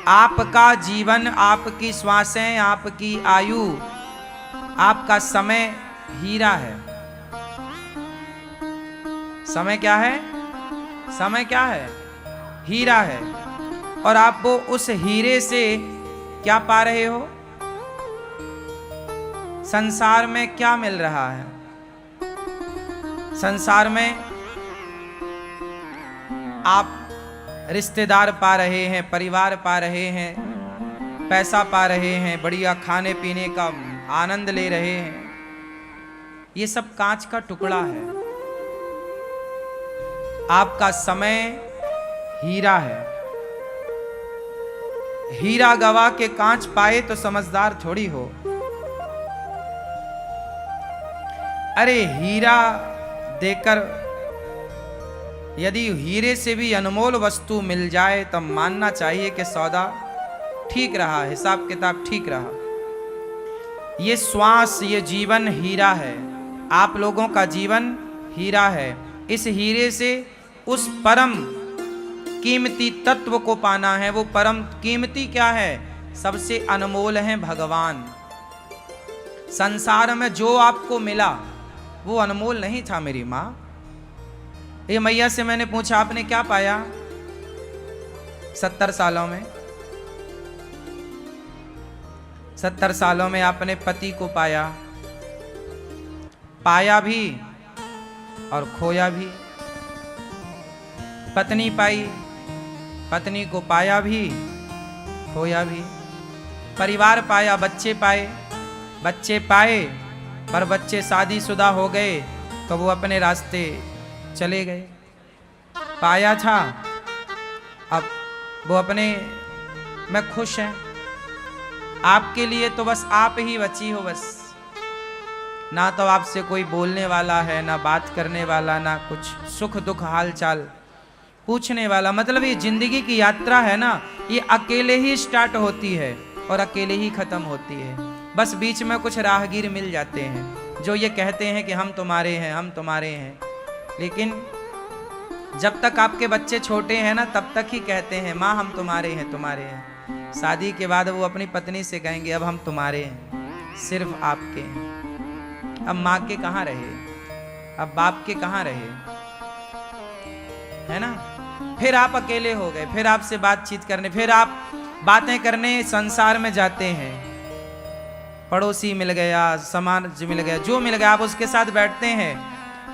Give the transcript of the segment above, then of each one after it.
आपका जीवन, आपकी श्वासें, आपकी आयु, आपका समय हीरा है। समय क्या है? समय क्या है? हीरा है। और आप वो उस हीरे से क्या पा रहे हो? संसार में क्या मिल रहा है? संसार में आप रिश्तेदार पा रहे हैं, परिवार पा रहे हैं, पैसा पा रहे हैं, बढ़िया खाने पीने का आनंद ले रहे हैं। ये सब कांच का टुकड़ा है। आपका समय हीरा है। हीरा गवा के कांच पाए तो समझदार थोड़ी हो। अरे हीरा देकर यदि हीरे से भी अनमोल वस्तु मिल जाए तब मानना चाहिए कि सौदा ठीक रहा, हिसाब किताब ठीक रहा। ये श्वास, ये जीवन हीरा है। आप लोगों का जीवन हीरा है। इस हीरे से उस परम कीमती तत्व को पाना है। वो परम कीमती क्या है? सबसे अनमोल है भगवान। संसार में जो आपको मिला वो अनमोल नहीं था मेरी माँ। ये मैया से मैंने पूछा, आपने क्या पाया 70 सालों में? 70 सालों में आपने पति को पाया, पाया भी और खोया भी। पत्नी पाई, पत्नी को पाया भी, खोया भी। परिवार पाया, बच्चे पाए, बच्चे पाए, पर बच्चे शादीशुदा हो गए तो वो अपने रास्ते चले गए। पाया था, अब वो अपने में खुश हैं। आपके लिए तो बस आप ही बची हो। बस ना तो आपसे कोई बोलने वाला है, ना बात करने वाला, ना कुछ सुख दुख हाल चाल पूछने वाला। मतलब ये जिंदगी की यात्रा है ना, ये अकेले ही स्टार्ट होती है और अकेले ही खत्म होती है। बस बीच में कुछ राहगीर मिल जाते हैं जो ये कहते हैं कि हम तुम्हारे हैं, हम तुम्हारे हैं। लेकिन जब तक आपके बच्चे छोटे हैं ना, तब तक ही कहते हैं माँ हम तुम्हारे हैं, तुम्हारे हैं। शादी के बाद वो अपनी पत्नी से कहेंगे अब हम तुम्हारे हैं, सिर्फ आपके हैं। अब माँ के कहाँ रहे, अब बाप के कहाँ रहे, है ना? फिर आप अकेले हो गए। फिर आपसे बातचीत करने, फिर आप बातें करने संसार में जाते हैं। पड़ोसी मिल गया, समाज मिल गया, जो मिल गया आप उसके साथ बैठते हैं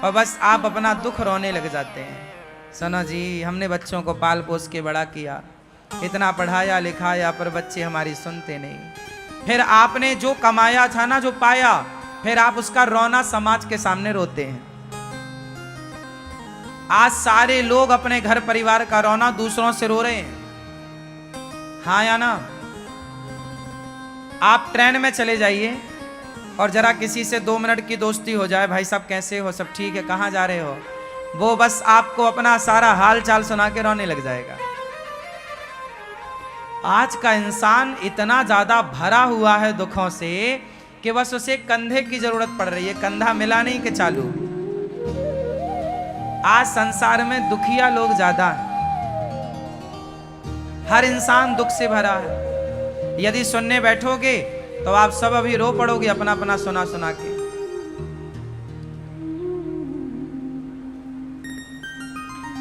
और बस आप अपना दुख रोने लग जाते हैं। सुनो जी, हमने बच्चों को पाल पोस के बड़ा किया, इतना पढ़ाया लिखाया, पर बच्चे हमारी सुनते नहीं। फिर आपने जो कमाया था ना, जो पाया, फिर आप उसका रोना समाज के सामने रोते हैं। आज सारे लोग अपने घर परिवार का रोना दूसरों से रो रहे हैं। हाँ या ना? आप ट्रेन में चले जाइए और जरा किसी से 2 मिनट की दोस्ती हो जाए, भाई साहब कैसे हो, सब ठीक है, कहाँ जा रहे हो, वो बस आपको अपना सारा हाल चाल सुना के रोने लग जाएगा। आज का इंसान इतना ज्यादा भरा हुआ है दुखों से कि बस उसे कंधे की जरूरत पड़ रही है। कंधा मिला नहीं कि चालू। आज संसार में दुखिया लोग ज्यादा हैं। हर इंसान दुख से भरा है। यदि सुनने बैठोगे तो आप सब अभी रो पड़ोगे अपना अपना सुना सुना के।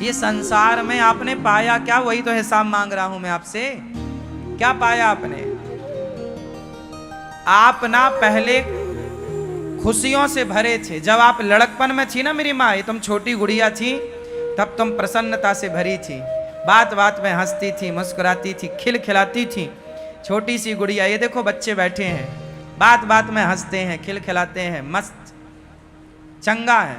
ये संसार में आपने पाया क्या, वही तो हिसाब मांग रहा हूं मैं आपसे। क्या पाया आपने? आप ना पहले खुशियों से भरे थे। जब आप लड़कपन में थी ना मेरी माँ, ये तुम छोटी गुड़िया थी, तब तुम प्रसन्नता से भरी थी। बात बात में हंसती थी, मुस्कुराती थी, खिलखिलाती थी। छोटी सी गुड़िया, ये देखो बच्चे बैठे हैं, बात बात में हंसते हैं, खिलखिलाते हैं, मस्त चंगा है।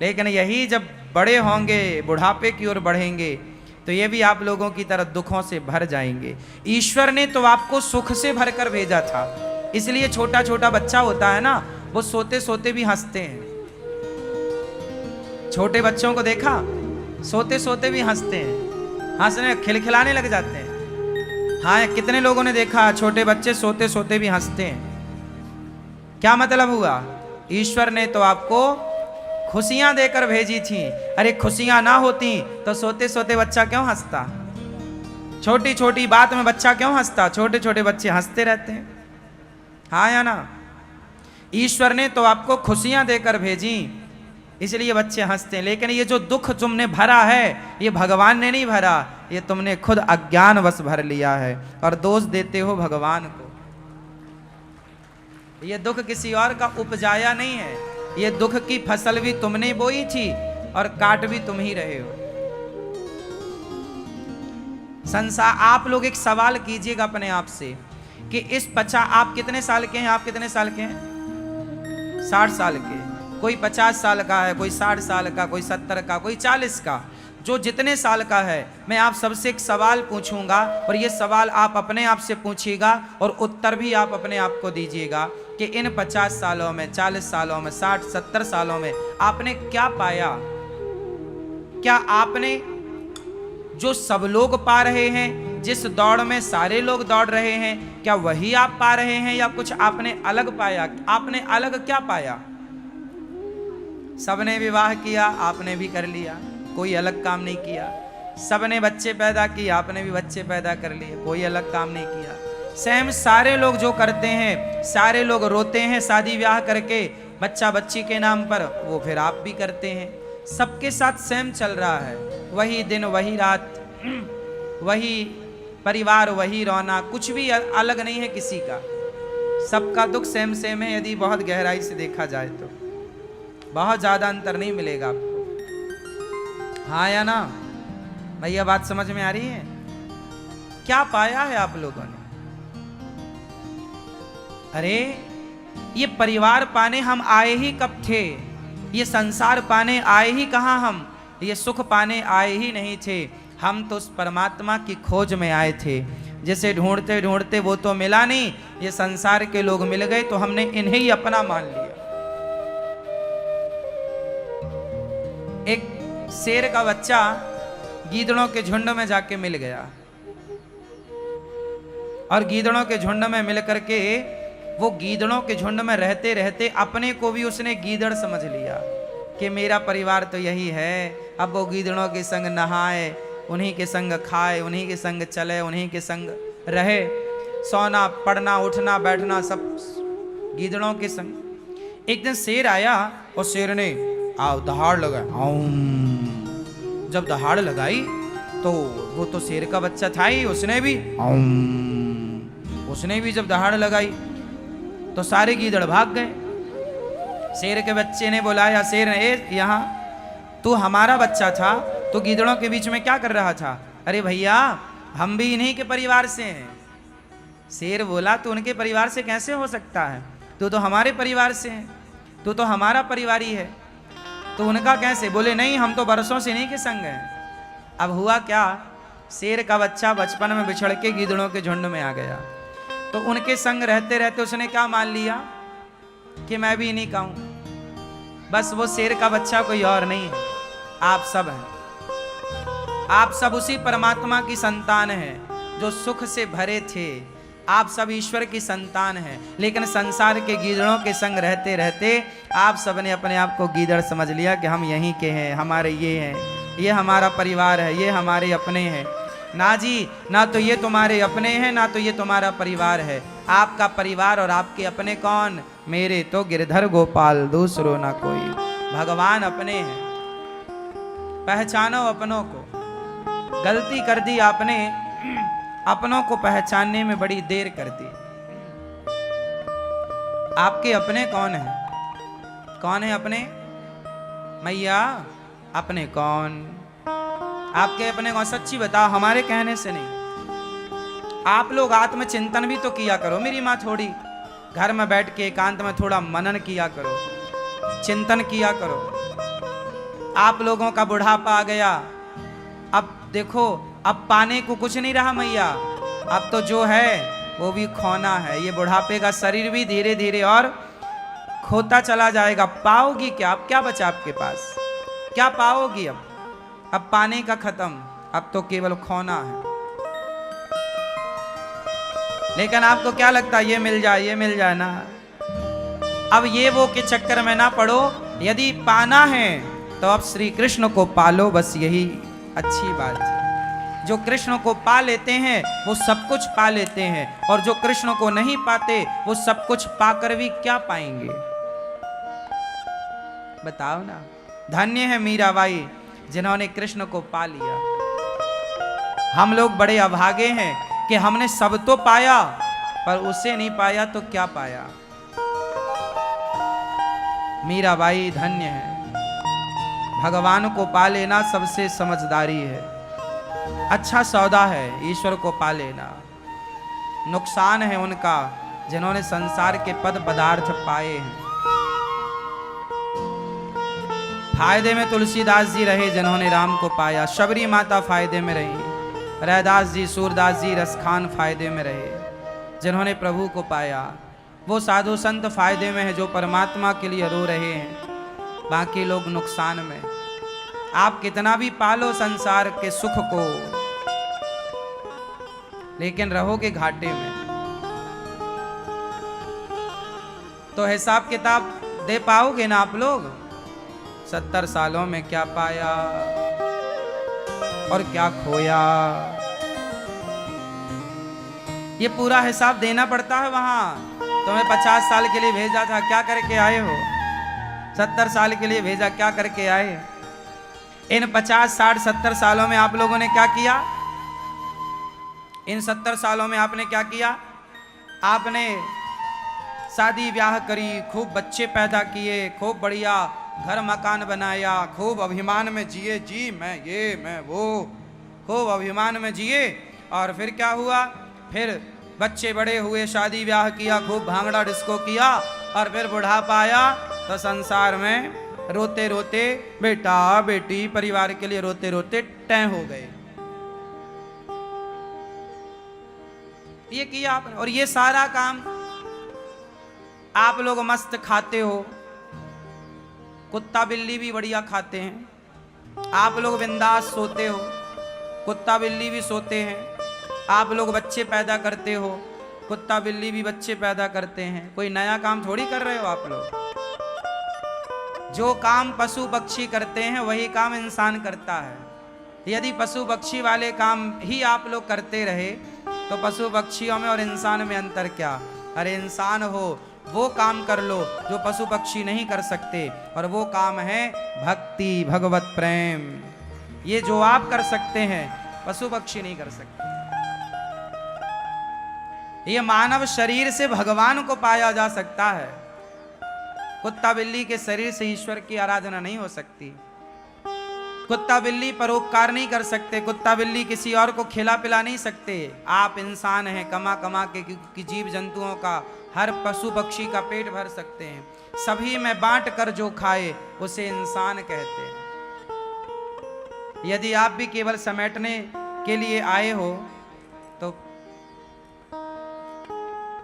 लेकिन यही जब बड़े होंगे, बुढ़ापे की ओर बढ़ेंगे, तो ये भी आप लोगों की तरह दुखों से भर जाएंगे। ईश्वर ने तो आपको सुख से भरकर भेजा था। इसलिए छोटा छोटा बच्चा होता है ना, वो सोते सोते भी हंसते हैं। छोटे बच्चों को देखा, सोते सोते भी हंसते हैं, हंसने खिलखिलाने लग जाते हैं। हाँ, कितने लोगों ने देखा छोटे बच्चे सोते सोते भी हंसते हैं। क्या मतलब हुआ? ईश्वर ने तो आपको खुशियां देकर भेजी थी। अरे खुशियां ना होती तो सोते सोते बच्चा क्यों हंसता? छोटी छोटी बात में बच्चा क्यों हंसता? छोटे छोटे बच्चे हंसते रहते हैं, हाँ या ना? ईश्वर ने तो आपको खुशियां देकर भेजी, इसलिए बच्चे हंसते हैं। लेकिन ये जो दुख तुमने भरा है, ये भगवान ने नहीं भरा, ये तुमने खुद अज्ञानवश भर लिया है और दोष देते हो भगवान को। ये दुख किसी और का उपजाया नहीं है, ये दुख की फसल भी तुमने बोई थी और काट भी तुम ही रहे हो। संसार, आप लोग एक सवाल कीजिएगा अपने आप से कि आप कितने साल के हैं? आप कितने साल के हैं? 60 साल के। कोई 50 साल का है, कोई 60 साल का, कोई 70 का, कोई 40 का। जो जितने साल का है, मैं आप सबसे एक सवाल पूछूंगा और ये सवाल आप अपने आप से पूछिएगा और उत्तर भी आप अपने आप को दीजिएगा कि इन 50 सालों में, 40 सालों में, 60, 70 सालों में आपने क्या पाया? क्या आपने जो सब लोग पा रहे हैं, जिस दौड़ में सारे लोग दौड़ रहे हैं, क्या वही आप पा रहे हैं या कुछ आपने अलग पाया? आपने अलग क्या पाया? सबने विवाह किया, आपने भी कर लिया, कोई अलग काम नहीं किया। सबने बच्चे पैदा किए, आपने भी बच्चे पैदा कर लिए, कोई अलग काम नहीं किया। सेम सारे लोग जो करते हैं, सारे लोग रोते हैं शादी ब्याह करके बच्चा बच्ची के नाम पर, वो फिर आप भी करते हैं। सबके साथ सेम चल रहा है, वही दिन वही रात, वही परिवार वही रोना, कुछ भी अलग नहीं है किसी का। सबका दुख सेम सेम है। यदि बहुत गहराई से देखा जाए तो बहुत ज्यादा अंतर नहीं मिलेगा आपको, हाँ या ना? भैया बात समझ में आ रही है? क्या पाया है आप लोगों ने? अरे ये परिवार पाने हम आए ही कब थे? ये संसार पाने आए ही कहां हम? ये सुख पाने आए ही नहीं थे। हम तो उस परमात्मा की खोज में आए थे, जिसे ढूंढते ढूंढते वो तो मिला नहीं। ये संसार के लोग मिल गए तो हमने इन्हें ही अपना मान लिया। एक शेर का बच्चा गीदड़ों के झुंड में जाके मिल गया और गीदड़ों के झुंड में मिल करके वो गीदड़ों के झुंड में रहते रहते अपने को भी उसने गीदड़ समझ लिया कि मेरा परिवार तो यही है। अब वो गीदड़ों के संग नहाए, उन्हीं के संग खाए, उन्हीं के संग चले, उन्हीं के संग रहे, सोना पढ़ना उठना बैठना सब गीदड़ों के संग। एक दिन शेर आया और शेर ने दहाड़ लगाई। जब दहाड़ लगाई तो वो तो शेर का बच्चा था ही, उसने भी जब दहाड़ लगाई तो सारे गीदड़ भाग गए। शेर के बच्चे ने बुलाया, शेर ने, यहाँ तू हमारा बच्चा था, तो गीदड़ों के बीच में क्या कर रहा था? अरे भैया हम भी इन्हीं के परिवार से हैं। शेर बोला तू उनके परिवार से कैसे हो सकता है? तू तो हमारे परिवार से है, तू तो हमारा परिवारी है, तो उनका कैसे? बोले नहीं, हम तो बरसों से इन्हीं के संग हैं। अब हुआ क्या? शेर का बच्चा बचपन में बिछड़ के गीदड़ों के झुंड में आ गया, तो उनके संग रहते रहते उसने क्या मान लिया कि मैं भी इन्हीं का हूं। बस वो शेर का बच्चा कोई और नहीं है, आप सब हैं। आप सब उसी परमात्मा की संतान हैं जो सुख से भरे थे। आप सब ईश्वर की संतान हैं, लेकिन संसार के गीदड़ों के संग रहते रहते आप सब ने अपने आप को गीदड़ समझ लिया कि हम यहीं के हैं, हमारे ये हैं, ये हमारा परिवार है, ये हमारे अपने हैं। ना जी, ना तो ये तुम्हारे अपने हैं, ना तो ये तुम्हारा परिवार है। आपका परिवार और आपके अपने कौन? मेरे तो गिरधर गोपाल, दूसरो ना कोई। भगवान अपने हैं, पहचानो अपनों को। गलती कर दी आपने, अपनों को पहचानने में बड़ी देर कर दी। आपके अपने कौन हैं? कौन है अपने? मैया अपने कौन? आपके अपने कौन? सच्ची बताओ, हमारे कहने से नहीं। आप लोग आत्मचिंतन भी तो किया करो मेरी माँ, थोड़ी घर में बैठ के एकांत में थोड़ा मनन किया करो, चिंतन किया करो। आप लोगों का बुढ़ापा आ गया, अब देखो अब पाने को कुछ नहीं रहा मैया, अब तो जो है वो भी खोना है। ये बुढ़ापे का शरीर भी धीरे धीरे और खोता चला जाएगा। पाओगी क्या? अब क्या बचा आपके पास? क्या पाओगी? अब पाने का खत्म, अब तो केवल खोना है। लेकिन आपको क्या लगता है ये मिल जाए, ये मिल जाए ना? अब ये वो के चक्कर में ना पड़ो। यदि पाना है तो अब श्री कृष्ण को पालो, बस यही अच्छी बात है। जो कृष्ण को पा लेते हैं वो सब कुछ पा लेते हैं, और जो कृष्ण को नहीं पाते वो सब कुछ पाकर भी क्या पाएंगे? बताओ ना। धन्य है मीराबाई जिन्होंने कृष्ण को पा लिया। हम लोग बड़े अभागे हैं कि हमने सब तो पाया पर उसे नहीं पाया, तो क्या पाया? मीराबाई धन्य है। भगवान को पा लेना सबसे समझदारी है, अच्छा सौदा है ईश्वर को पा लेना। नुकसान है उनका जिन्होंने संसार के पद पदार्थ पाए हैं। फायदे में तुलसीदास जी रहे जिन्होंने राम को पाया, शबरी माता फायदे में रही, रैदास जी, सूरदास जी, रसखान फायदे में रहे जिन्होंने प्रभु को पाया। वो साधु संत फायदे में है जो परमात्मा के लिए रो रहे हैं, बाकी लोग नुकसान में। आप कितना भी पालो संसार के सुख को, लेकिन रहोगे घाटे में। तो हिसाब किताब दे पाओगे ना आप लोग? 70 सालों में क्या पाया और क्या खोया, ये पूरा हिसाब देना पड़ता है। वहां तुम्हें 50 साल के लिए भेजा था, क्या करके आए हो? 70 साल के लिए भेजा, क्या करके आए? इन 50, 60, 70 सालों में आप लोगों ने क्या किया? इन 70 सालों में आपने क्या किया? आपने शादी ब्याह करी, खूब बच्चे पैदा किए, खूब बढ़िया घर मकान बनाया, खूब अभिमान में जिए, जी मैं ये मैं वो, खूब अभिमान में जिए। और फिर क्या हुआ? फिर बच्चे बड़े हुए, शादी ब्याह किया, खूब भांगड़ा डिस्को किया, और फिर बुढ़ापा आया तो संसार में रोते रोते, बेटा बेटी परिवार के लिए रोते रोते टैं हो गए। ये किया आपने। और ये सारा काम आप लोग मस्त खाते हो, कुत्ता बिल्ली भी बढ़िया खाते हैं। आप लोग बिंदास सोते हो, कुत्ता बिल्ली भी सोते हैं। आप लोग बच्चे पैदा करते हो, कुत्ता बिल्ली भी बच्चे पैदा करते हैं। कोई नया काम थोड़ी कर रहे हो आप लोग। जो काम पशु पक्षी करते हैं वही काम इंसान करता है। यदि पशु पक्षी वाले काम ही आप लोग करते रहे तो पशु पक्षियों में और इंसान में अंतर क्या? अरे इंसान हो वो काम कर लो जो पशु पक्षी नहीं कर सकते, और वो काम है भक्ति, भगवत प्रेम। ये जो आप कर सकते हैं पशु पक्षी नहीं कर सकते। ये मानव शरीर से भगवान को पाया जा सकता है। कुत्ता बिल्ली के शरीर से ईश्वर की आराधना नहीं हो सकती। कुत्ता बिल्ली परोपकार नहीं कर सकते, कुत्ता बिल्ली किसी और को खिला पिला नहीं सकते। आप इंसान हैं, कमा कमा के जीव जंतुओं का, हर पशु पक्षी का पेट भर सकते हैं। सभी में बांट कर जो खाए उसे इंसान कहते हैं। यदि आप भी केवल समेटने के लिए आए हो तो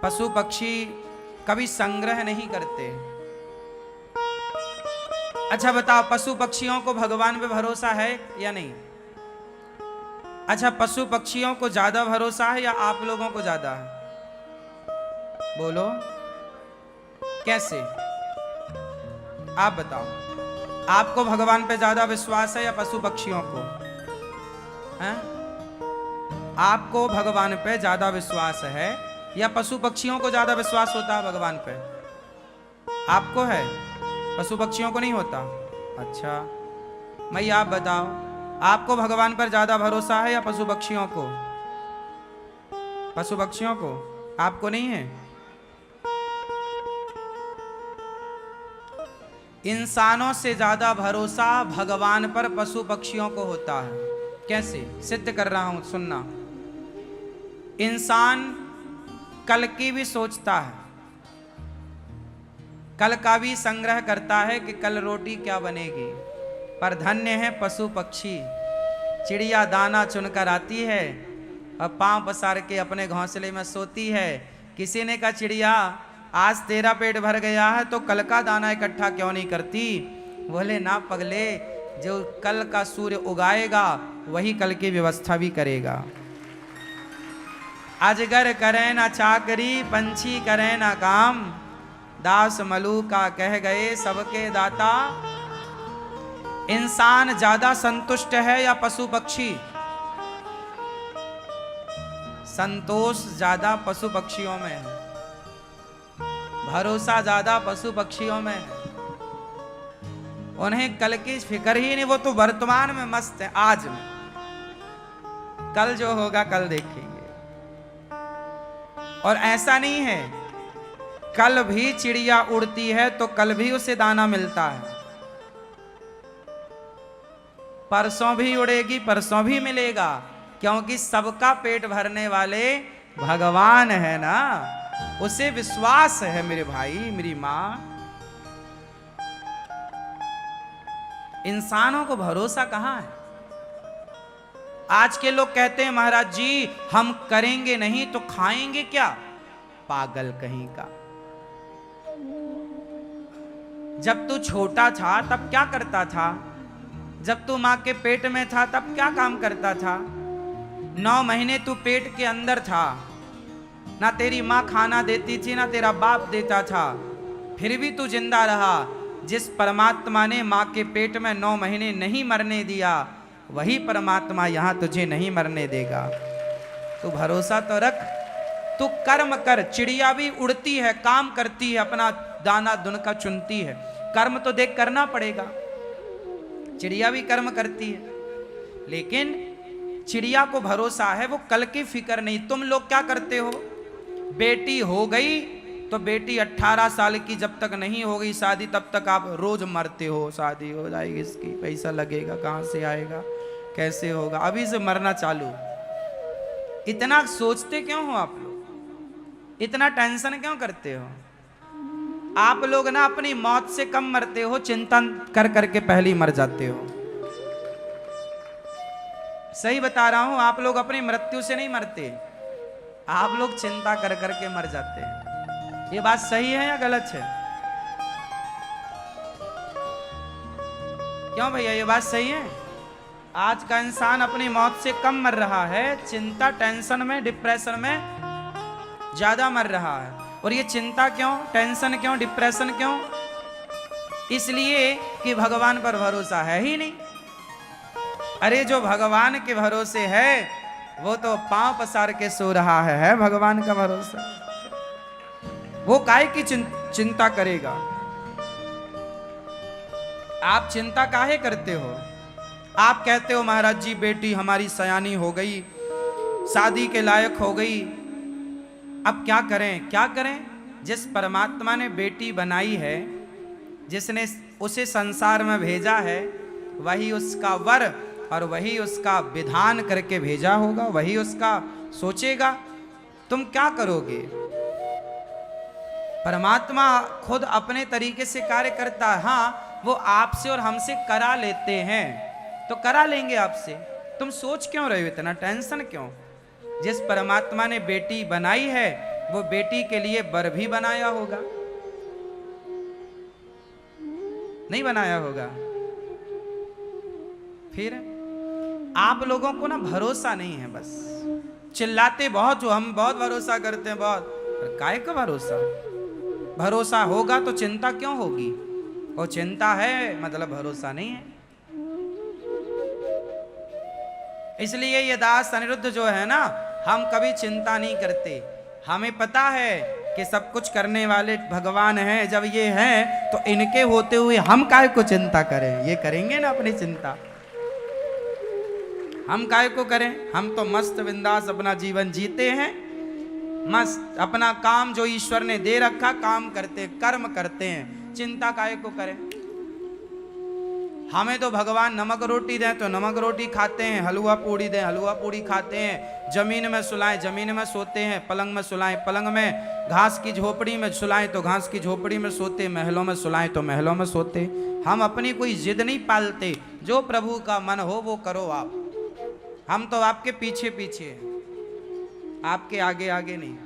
पशु पक्षी कभी संग्रह नहीं करते। अच्छा बताओ, पशु पक्षियों को भगवान पे भरोसा है या नहीं? अच्छा, पशु पक्षियों को ज्यादा भरोसा है या आप लोगों को ज्यादा है? बोलो कैसे? आप बताओ, आपको भगवान पे ज्यादा विश्वास है या पशु पक्षियों को? हैं? आपको भगवान पे ज्यादा विश्वास है या पशु पक्षियों को ज्यादा विश्वास होता है भगवान पे? आपको है, पशु पक्षियों को नहीं होता। अच्छा, मैं आप बताओ, आपको भगवान पर ज्यादा भरोसा है या पशु पक्षियों को? पशु पक्षियों को, आपको नहीं है। इंसानों से ज्यादा भरोसा भगवान पर पशु पक्षियों को होता है। कैसे? सिद्ध कर रहा हूं, सुनना। इंसान कल की भी सोचता है, कल का भी संग्रह करता है कि कल रोटी क्या बनेगी। पर धन्य है पशु पक्षी, चिड़िया दाना चुनकर आती है और पांव पसार के अपने घोंसले में सोती है। किसी ने कहा, चिड़िया आज तेरा पेट भर गया है तो कल का दाना इकट्ठा क्यों नहीं करती? बोले ना पगले, जो कल का सूर्य उगाएगा वही कल की व्यवस्था भी करेगा। अजगर करे ना चाकरी, पंछी करे ना काम, दास मलूका कह गए सबके दाता। इंसान ज्यादा संतुष्ट है या पशु पक्षी? संतोष ज्यादा पशु पक्षियों में है, भरोसा ज्यादा पशु पक्षियों में है। उन्हें कल की फिक्र ही नहीं, वो तो वर्तमान में मस्त है, आज में। कल जो होगा कल देखेंगे। और ऐसा नहीं है, कल भी चिड़िया उड़ती है तो कल भी उसे दाना मिलता है, परसों भी उड़ेगी, परसों भी मिलेगा, क्योंकि सबका पेट भरने वाले भगवान है ना, उसे विश्वास है मेरे भाई मेरी मां। इंसानों को भरोसा कहां है? आज के लोग कहते हैं महाराज जी हम करेंगे नहीं तो खाएंगे क्या? पागल कहीं का। जब तू छोटा था तब क्या करता था? जब तू मां के पेट में था तब क्या काम करता था? 9 महीने तू पेट के अंदर था, ना तेरी मां खाना देती थी ना तेरा बाप देता था, फिर भी तू जिंदा रहा। जिस परमात्मा ने मां के पेट में 9 महीने नहीं मरने दिया, वही परमात्मा यहां तुझे नहीं मरने देगा। तू भरोसा तो रख, तू कर्म कर। चिड़िया भी उड़ती है, काम करती है, अपना दाना दुनका चुनती है, कर्म तो देख करना पड़ेगा। चिड़िया भी कर्म करती है, लेकिन चिड़िया को भरोसा है, वो कल की फिक्र नहीं। तुम लोग क्या करते हो? बेटी हो गई तो बेटी 18 साल की जब तक नहीं हो गई शादी तब तक आप रोज मरते हो, शादी हो जाएगी इसकी, पैसा लगेगा, कहां से आएगा, कैसे होगा, अभी से मरना चालू। इतना सोचते क्यों हो आप लोग? इतना टेंशन क्यों करते हो? आप लोग ना अपनी मौत से कम मरते हो, चिंतन कर करके पहले ही मर जाते हो। सही बता रहा हूं, आप लोग अपनी मृत्यु से नहीं मरते, आप लोग चिंता कर करके मर जाते हैं। ये बात सही है या गलत है? क्यों भैया, ये बात सही है? आज का इंसान अपनी मौत से कम मर रहा है, चिंता टेंशन में डिप्रेशन में ज्यादा मर रहा है। और ये चिंता क्यों, टेंशन क्यों, डिप्रेशन क्यों? इसलिए कि भगवान पर भरोसा है ही नहीं। अरे जो भगवान के भरोसे है वो तो पांव पसार के सो रहा है भगवान का भरोसा। वो काहे की चिंता करेगा? आप चिंता काहे करते हो? आप कहते हो महाराज जी बेटी हमारी सयानी हो गई, शादी के लायक हो गई, अब क्या करें? क्या करें? जिस परमात्मा ने बेटी बनाई है, जिसने उसे संसार में भेजा है, वही उसका वर और वही उसका विधान करके भेजा होगा, वही उसका सोचेगा। तुम क्या करोगे? परमात्मा खुद अपने तरीके से कार्य करता है। हाँ, वो आपसे और हमसे करा लेते हैं तो करा लेंगे आपसे। तुम सोच क्यों रहे हो, इतना टेंशन क्यों? जिस परमात्मा ने बेटी बनाई है वो बेटी के लिए वर भी बनाया होगा, नहीं बनाया होगा? फिर आप लोगों को ना भरोसा नहीं है, बस चिल्लाते बहुत हो, हम बहुत भरोसा करते हैं बहुत, पर काहे का भरोसा? भरोसा होगा तो चिंता क्यों होगी? और चिंता है मतलब भरोसा नहीं है। इसलिए ये दास अनिरुद्ध जो है ना, हम कभी चिंता नहीं करते। हमें पता है कि सब कुछ करने वाले भगवान हैं। जब ये हैं तो इनके होते हुए हम काहे को चिंता करें? ये करेंगे ना अपनी चिंता, हम काहे को करें? हम तो मस्त बिंदास अपना जीवन जीते हैं, मस्त अपना काम जो ईश्वर ने दे रखा काम करते, कर्म करते हैं, चिंता काहे को करें? हमें तो भगवान नमक रोटी दें तो नमक रोटी खाते हैं, हलवा पूड़ी दें हलवा पूड़ी खाते हैं, जमीन में सुलाएं जमीन में सोते हैं, पलंग में सुलाएं पलंग में, घास की झोपड़ी में सुलाएं तो घास की झोपड़ी में सोते, महलों में सुलाएं तो महलों में सोते। हम अपनी कोई जिद नहीं पालते, जो प्रभु का मन हो वो करो आप। हम तो आपके पीछे पीछे, आपके आगे आगे नहीं।